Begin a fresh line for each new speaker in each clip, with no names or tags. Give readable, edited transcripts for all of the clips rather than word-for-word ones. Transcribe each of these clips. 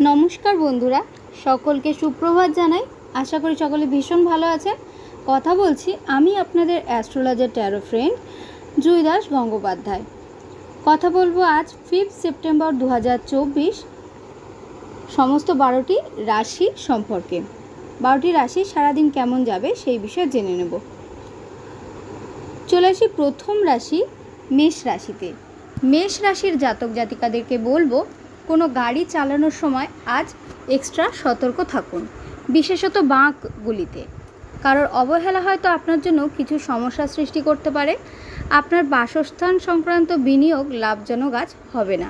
নমস্কার বন্ধুরা, সকলকে সুপ্রভাত জানাই। আশা করি সকলে ভীষণ ভালো আছেন। কথা বলছি আমি আপনাদের অ্যাস্ট্রোলজার ট্যারো ফ্রেন্ড জুই দাস গঙ্গোপাধ্যায়। কথা বলবো আজ 5 সেপ্টেম্বর 2024 সমস্ত 12টি রাশি সম্পর্কে। 12টি রাশি সারাদিন কেমন যাবে সেই বিষয়ে জেনে নেব। চলে আসি প্রথম রাশি মেষ রাশিতে। মেষ রাশির জাতক জাতিকাদেরকে বলবো কোনো গাড়ি চালানোর সময় আজ এক্সট্রা সতর্ক থাকুন, বিশেষত বাঁকগুলিতে। কারোর অবহেলা হয়তো আপনার জন্য কিছু সমস্যা সৃষ্টি করতে পারে। আপনার বাসস্থান সংক্রান্ত বিনিয়োগ লাভজনক আজ হবে না।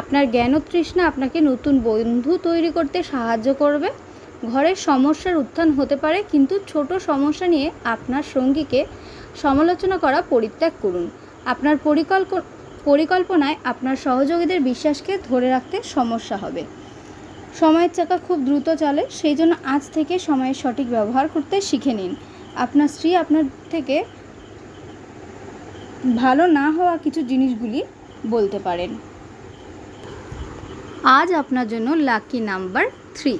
আপনার জ্ঞানতৃষ্ণা আপনাকে নতুন বন্ধু তৈরি করতে সাহায্য করবে। ঘরের সমস্যার উত্থান হতে পারে, কিন্তু ছোট সমস্যা নিয়ে আপনার সঙ্গীকে সমালোচনা করা পরিত্যাগ করুন। আপনার পরিকল্পনায় আপনার সহযোগীদের বিশ্বাসকে ধরে রাখতে সমস্যা হবে। সময়ের চাকা খুব দ্রুত চলে, সেই জন্য আজ থেকে সময়ের সঠিক ব্যবহার করতে শিখে নিন। আপনার স্ত্রী আপনার থেকে ভালো না হওয়া কিছু জিনিসগুলি বলতে পারেন। আজ আপনার জন্য লাকি নাম্বার 3।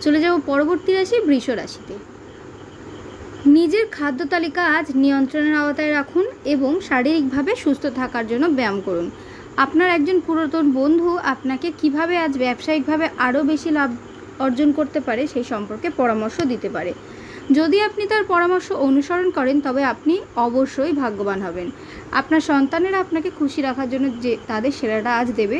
চলে যাব পরবর্তী রাশি বৃষ রাশিতে। নিজের খাদ্য তালিকা আজ নিয়ন্ত্রণের আওতায় রাখুন এবং শারীরিকভাবে সুস্থ থাকার জন্য ব্যায়াম করুন। আপনার একজন পুরাতন বন্ধু আপনাকে কিভাবে আজ ব্যবসায়িকভাবে আরও বেশি লাভ অর্জন করতে পারে সেই সম্পর্কে পরামর্শ দিতে পারে। যদি আপনি তার পরামর্শ অনুসরণ করেন তবে আপনি অবশ্যই ভাগ্যবান হবেন। আপনার সন্তানেরা আপনাকে খুশি রাখার জন্য তাদের সেরাটা আজ দেবে।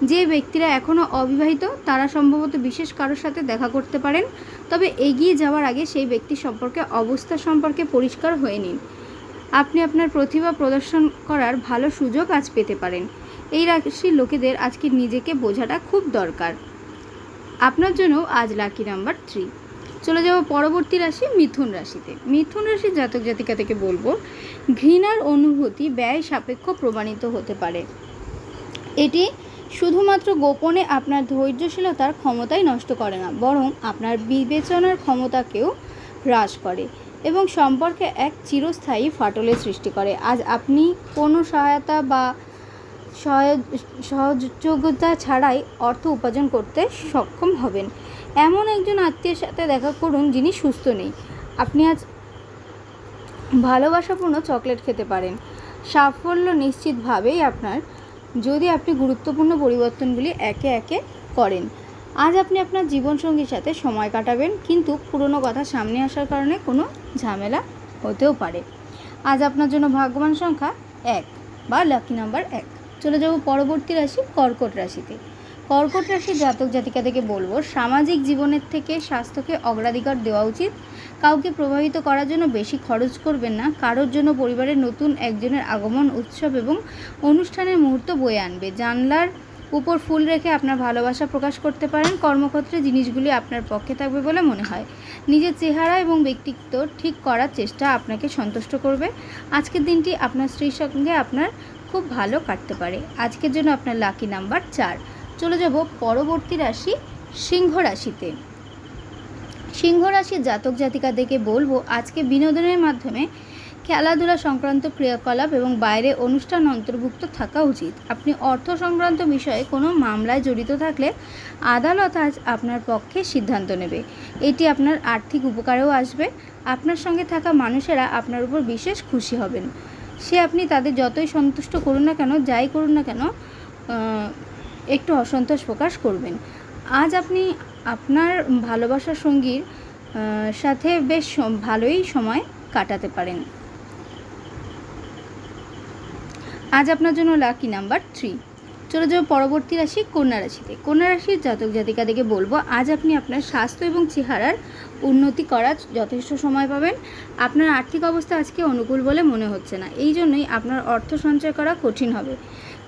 যে ব্যক্তিরা এখনও অবিবাহিত তারা সম্ভবত বিশেষ কারোর সাথে দেখা করতে পারেন, তবে এগিয়ে যাওয়ার আগে সেই ব্যক্তি সম্পর্কে অবস্থা সম্পর্কে পরিষ্কার হয়ে নিন। আপনি আপনার প্রতিভা প্রদর্শন করার ভালো সুযোগ আজ পেতে পারেন। এই রাশির লোকেদের আজকে নিজেকে বোঝাটা খুব দরকার। আপনার জন্য আজ লাকি নাম্বার 3। চলে যাব পরবর্তী রাশি মিথুন রাশিতে। মিথুন রাশির জাতক জাতিকা থেকে বলবো ঘৃণার অনুভূতি ব্যয় সাপেক্ষ প্রমাণিত হতে পারে। এটি শুধুমাত্র গোপনে আপনার ধৈর্যশীলতার ক্ষমতাই নষ্ট করে না, বরং আপনার বিবেচনার ক্ষমতাকেও হ্রাস করে এবং সম্পর্কে এক চিরস্থায়ী ফাটলের সৃষ্টি করে। আজ আপনি কোনো সহায়তা বা সহযোগিতা ছাড়াই অর্থ উপার্জন করতে সক্ষম হবেন। এমন একজন আত্মীয়ের সাথে দেখা করুন যিনি সুস্থ নেই। আপনি আজ ভালোবাসাপূর্ণ চকলেট খেতে পারেন। সাফল্য নিশ্চিতভাবেই আপনার, যদি আপনি গুরুত্বপূর্ণ পরিবর্তনগুলি একে একে করেন। আজ আপনি আপনার জীবনসঙ্গীর সাথে সময় কাটাবেন, কিন্তু পুরনো কথা সামনে আসার কারণে কোনো ঝামেলা হতেও পারে। আজ আপনার জন্য ভাগ্যবান সংখ্যা 1 বা লাকি নাম্বার 1। চলে যাব পরবর্তী রাশি কর্কট রাশিতে। কর্কট রাশির জাতক জাতিকা থেকে বলবো সামাজিক জীবনের থেকে স্বাস্থ্যকে অগ্রাধিকার দেওয়া উচিত। কাউকে প্রভাবিত করার জন্য বেশি খরচ করবেন না। কারোর জন্য পরিবারের নতুন একজনের আগমন উৎসব এবং অনুষ্ঠানের মুহূর্ত বয়ে আনবে। জানলার উপর ফুল রেখে আপনার ভালোবাসা প্রকাশ করতে পারেন। কর্মক্ষেত্রে জিনিসগুলি আপনার পক্ষে থাকবে বলে মনে হয়। নিজের চেহারা এবং ব্যক্তিত্ব ঠিক করার চেষ্টা আপনাকে সন্তুষ্ট করবে। আজকের দিনটি আপনার স্ত্রীর সঙ্গে আপনার খুব ভালো কাটতে পারে। আজকের জন্য আপনার লাকি নাম্বার 4। চলে যাব পরবর্তী রাশি সিংহ রাশিতে। সিংহ রাশির জাতক জাতিকাদেরকে বলবো আজকে বিনোদনের মাধ্যমে খেলাধুলা সংক্রান্ত ক্রিয়াকলাপ এবং বাইরে অনুষ্ঠান অন্তর্ভুক্ত থাকা উচিত। আপনি অর্থ সংক্রান্ত বিষয়ে কোনো মামলায় জড়িত থাকলে আদালত আজ আপনার পক্ষে সিদ্ধান্ত নেবে। এটি আপনার আর্থিক উপকারেও আসবে। আপনার সঙ্গে থাকা মানুষেরা আপনার উপর বিশেষ খুশি হবেন। আপনি তাদের যতই সন্তুষ্ট করুন না কেন, যাই করুন না কেন, একটু অসন্তোষ প্রকাশ করবেন। আজ আপনি আপনার ভালোবাসার সঙ্গীর সাথে বেশ ভালোই সময় কাটাতে পারেন। আজ আপনার জন্য লাকি নাম্বার 3। চলে যাব পরবর্তী রাশি কন্যা রাশিতে। কন্যা রাশির জাতক জাতিকাদেরকে বলবো আজ আপনি আপনার স্বাস্থ্য এবং চেহারার উন্নতি করার যথেষ্ট সময় পাবেন। আপনার আর্থিক অবস্থা আজকে অনুকূল বলে মনে হচ্ছে না, এই জন্যই আপনার অর্থ সঞ্চয় করা কঠিন হবে।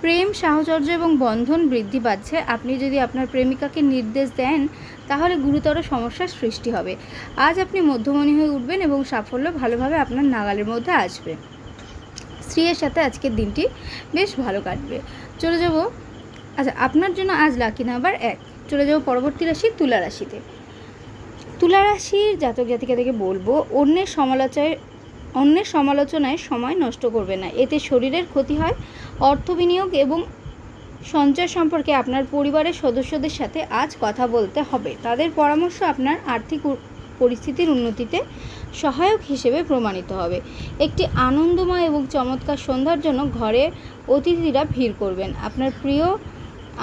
প্রেম, সাহচর্য এবং বন্ধন বৃদ্ধি পাচ্ছে। আপনি যদি আপনার প্রেমিকাকে নির্দেশ দেন তাহলে গুরুতর সমস্যার সৃষ্টি হবে। আজ আপনি মধ্যমণি হয়ে উঠবেন এবং সাফল্য ভালোভাবে আপনার নাগালের মধ্যে আসবে। স্ত্রীর সাথে আজকের দিনটি বেশ ভালো কাটবে। চলে যাব আপনার জন্য আজ লাকি নাম্বার 1। চলে যাব পরবর্তী রাশি তুলা রাশিতে। তুলা রাশির জাতক জাতিকাদেরকে বলবো অন্যের সমালোচনায় সময় নষ্ট করবে না, এতে শরীরের ক্ষতি হয়। অর্থ বিনিয়োগ এবং সঞ্চয় সম্পর্কে আপনার পরিবারের সদস্যদের সাথে আজ কথা বলতে হবে। তাদের পরামর্শ আপনার আর্থিক পরিস্থিতির উন্নতিতে সহায়ক হিসেবে প্রমাণিত হবে। একটি আনন্দময় এবং চমৎকার সন্ধ্যার জন্য ঘরে অতিথিরা ভিড় করবেন। আপনার প্রিয়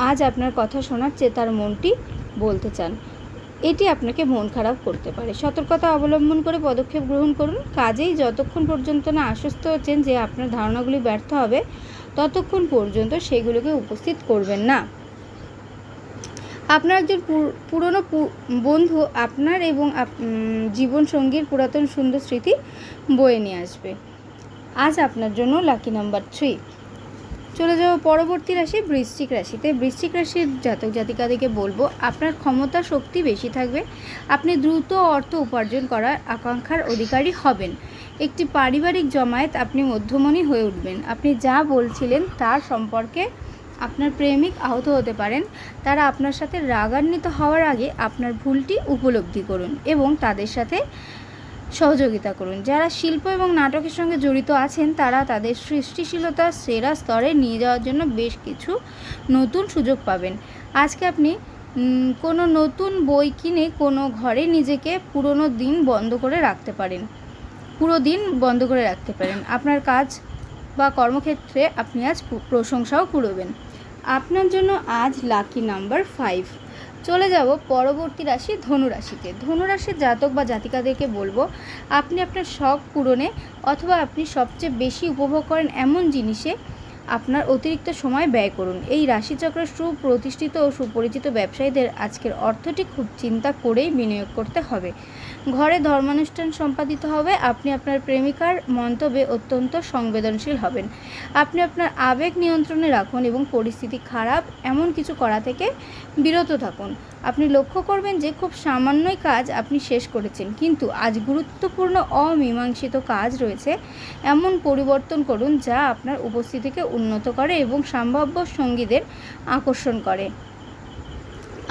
আজ আপনার কথা শোনার চেয়ে তার মনটি বলতে চান। এটি আপনাকে মন খারাপ করতে পারে। সতর্কতা অবলম্বন করে পদক্ষেপ গ্রহণ করুন। কাজেই যতক্ষণ পর্যন্ত না আশ্বস্ত হচ্ছেন যে আপনার ধারণাগুলি ব্যর্থ হবে, ততক্ষণ পর্যন্ত সেগুলোকে উপস্থিত করবেন না। আপনার একজন পুরনো বন্ধু আপনার এবং জীবনসঙ্গীর পুরাতন সুন্দর স্মৃতি বয়ে নিয়ে আসবে। আজ আপনার জন্য লাকি নাম্বার 3। চলে যাব পরবর্তী রাশি বৃশ্চিক রাশিতে। বৃশ্চিক রাশির জাতক জাতিকাদেরকে বলবো, আপনার ক্ষমতা শক্তি বেশি থাকবে। আপনি দ্রুত অর্থ উপার্জন করার আকাঙ্ক্ষার অধিকারী হবেন। একটি পারিবারিক জমায়েত আপনি মধ্যমণি হয়ে উঠবেন। আপনি যা বলছিলেন তার সম্পর্কে আপনার প্রেমিক আহত হতে পারেন। তারা আপনার সাথে রাগান্বিত হওয়ার আগে আপনার ভুলটি উপলব্ধি করুন এবং তাদের সাথে সহযোগিতা করুন। যারা শিল্প এবং নাটকের সঙ্গে জড়িত আছেন তারা তাদের সৃষ্টিশীলতা সেরা স্তরে নিয়ে যাওয়ার জন্য বেশ কিছু নতুন সুযোগ পাবেন। আজকে আপনি কোনো নতুন বই কিনে কোনো ঘরে নিজেকে পুরো দিন বন্ধ করে রাখতে পারেন। আপনার কাজ বা কর্মক্ষেত্রে আপনি আজ প্রশংসাও কুড়োবেন। আপনার জন্য আজ লাকি নাম্বার 5। চলে যাব পরবর্তী রাশি ধনুরাশিতে। ধনুরাশির জাতক বা জাতিকাদেরকে বলবো, আপনি আপনার শখ পূরণে অথবা আপনি সবচেয়ে বেশি উপভোগ করেন এমন জিনিসে আপনার অতিরিক্ত সময় ব্যয় করুন। এই রাশিচক্রের সুপ্রতিষ্ঠিত ও সুপরিচিত ব্যবসায়ীদের আজকের অর্থটি খুব চিন্তা করেই বিনিয়োগ করতে হবে। ঘরে ধর্মানুষ্ঠান সম্পাদিত হবে। আপনি আপনার প্রেমিকার মন্তব্যে অত্যন্ত সংবেদনশীল হবেন। আপনি আপনার আবেগ নিয়ন্ত্রণে রাখুন এবং পরিস্থিতি খারাপ এমন কিছু করা থেকে বিরত থাকুন। আপনি লক্ষ্য করবেন যে খুব সামান্যই কাজ আপনি শেষ করেছেন, কিন্তু আজ গুরুত্বপূর্ণ অমীমাংসিত কাজ রয়েছে। এমন পরিবর্তন করুন যা আপনার উপস্থিতিকে উন্নত করে এবং সম্ভাব্য সঙ্গীদের আকর্ষণ করে।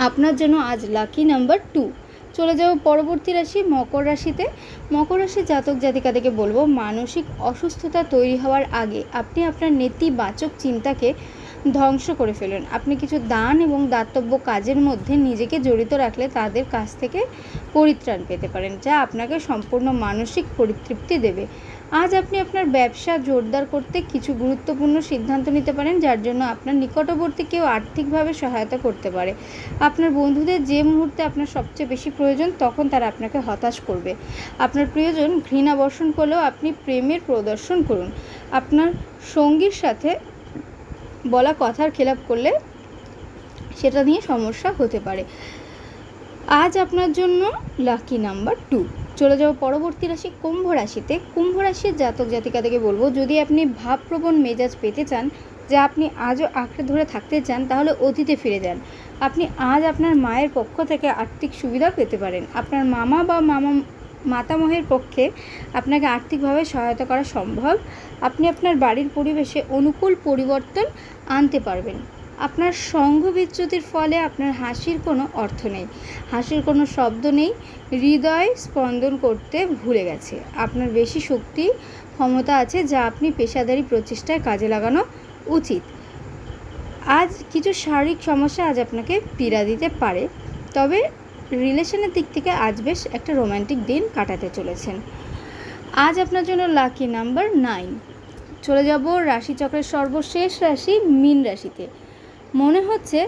আপনার জন্য আজ লাকি নাম্বার 2। চলে যাব পরবর্তী রাশি মকর রাশিতে। মকর রাশির জাতক জাতিকাদেরকে বলবো, মানসিক অসুস্থতা তৈরি হওয়ার আগে আপনি আপনার নেতিবাচক চিন্তাকে ধ্বংস করে ফেলুন। আপনি কিছু দান এবং দাতব্য কাজের মধ্যে নিজেকে জড়িত রাখলে তাদের কাছ থেকে পরিত্রাণ পেতে পারেন, যা আপনাকে সম্পূর্ণ মানসিক পরিতৃপ্তি দেবে। আজ আপনি আপনার ব্যবসা জোরদার করতে কিছু গুরুত্বপূর্ণ সিদ্ধান্ত নিতে পারেন, যার জন্য আপনার নিকটবর্তী কেউ আর্থিকভাবে সহায়তা করতে পারে। আপনার বন্ধুদের যে মুহূর্তে আপনার সবচেয়ে বেশি প্রয়োজন তখন তারা আপনাকে হতাশ করবে। আপনার প্রিয়জন ঘৃণা বর্ষণ করলেও আপনি প্রেমের প্রদর্শন করুন। আপনার সঙ্গীর সাথে বলা কথার খেলাপ করলে সেটা নিয়ে সমস্যা হতে পারে। আজ আপনার জন্য লাকি নাম্বার 2। চলে যাব পরবর্তী রাশি কুম্ভ রাশিতে। কুম্ভ রাশির জাতক জাতিকাদেরকে বলবো, যদি আপনি ভাবপ্রবণ মেজাজ পেতে চান, যা আপনি আজও আঁকড়ে ধরে থাকতে চান, তাহলে অতীতে ফিরে যান। আপনি আজ আপনার মায়ের পক্ষ থেকে আর্থিক সুবিধা পেতে পারেন। আপনার মামা বা মাতামহের পক্ষে আপনাকে আর্থিকভাবে সহায়তা করা সম্ভব। আপনি আপনার বাড়ির পরিবেশে অনুকূল পরিবর্তন আনতে পারবেন। আপনার সঙ্গ বিচ্যুতির ফলে আপনার হাসির কোনো অর্থ নেই, হাসির কোনো শব্দ নেই, হৃদয় স্পন্দন করতে ভুলে গেছে। আপনার বেশি শক্তি ক্ষমতা আছে, যা আপনি পেশাদারি প্রচেষ্টায় কাজে লাগানো উচিত। আজ কিছু শারীরিক সমস্যা আজ আপনাকে পীড়া দিতে পারে, তবে রিলেশনের দিক থেকে আজ বেশ একটা রোম্যান্টিক দিন কাটাতে চলেছেন। আজ আপনার জন্য লাকি নাম্বার 9। চলে যাব রাশিচক্রের সর্বশেষ রাশি মীন রাশিতে। মনে হচ্ছে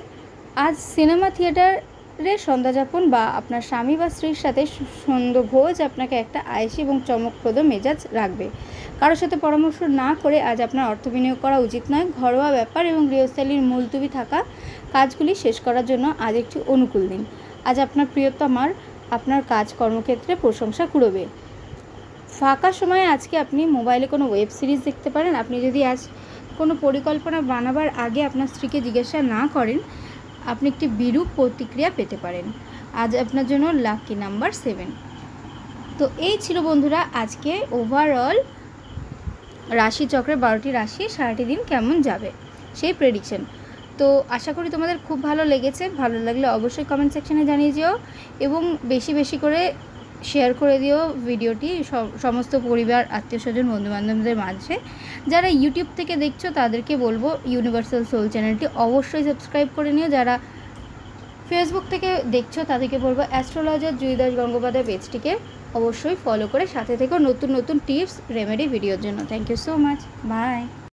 আজ সিনেমা থিয়েটারে সন্ধ্যাযাপন বা আপনার স্বামী বা স্ত্রীর সাথে সন্ধ্যাভোজ আপনাকে একটা আয়েসি এবং চমকপ্রদ মেজাজ রাখবে। কারোর সাথে পরামর্শ না করে আজ আপনার অর্থ বিনিয়োগ করা উচিত নয়। ঘরোয়া ব্যাপার এবং গৃহস্থালির মুলতুবি থাকা কাজগুলি শেষ করার জন্য আজ একটি অনুকূল দিন। আজ আপনার প্রিয়তমার আপনার কাজ কর্মক্ষেত্রে প্রশংসা কুড়োবে। ফাঁকা সময়ে আজকে আপনি মোবাইলে কোনো ওয়েব সিরিজ দেখতে পারেন। আপনি যদি আজ কোনো পরিকল্পনা বানাবার আগে আপনার স্ত্রীকে জিজ্ঞাসা না করেন, আপনি একটি বিরূপ প্রতিক্রিয়া পেতে পারেন। আজ আপনার জন্য লাকি নাম্বার 7। তো এই ছিল বন্ধুরা আজকে ওভারঅল রাশিচক্রের 12টি রাশি সারাটি দিন কেমন যাবে সেই প্রেডিকশন। তো আশা করি তোমাদের খুব ভালো লেগেছে। ভালো লাগলে অবশ্যই কমেন্ট সেকশানে জানিয়ে যেও এবং বেশি বেশি করে শেয়ার করে দিও ভিডিওটি সমস্ত পরিবার, আত্মীয় স্বজন, বন্ধুবান্ধবদের মাঝে। যারা ইউটিউব থেকে দেখছো তাদেরকে বলবো ইউনিভার্সাল সোল চ্যানেলটি অবশ্যই সাবস্ক্রাইব করে নিও। যারা ফেসবুক থেকে দেখছো তাদেরকে বলবো অ্যাস্ট্রোলজার জুঁই দাস গঙ্গোপাধ্যায় পেজটিকে অবশ্যই ফলো করে সাথে থেকেও নতুন নতুন টিপস রেমেডি ভিডিওর জন্য। Thank you so much, by.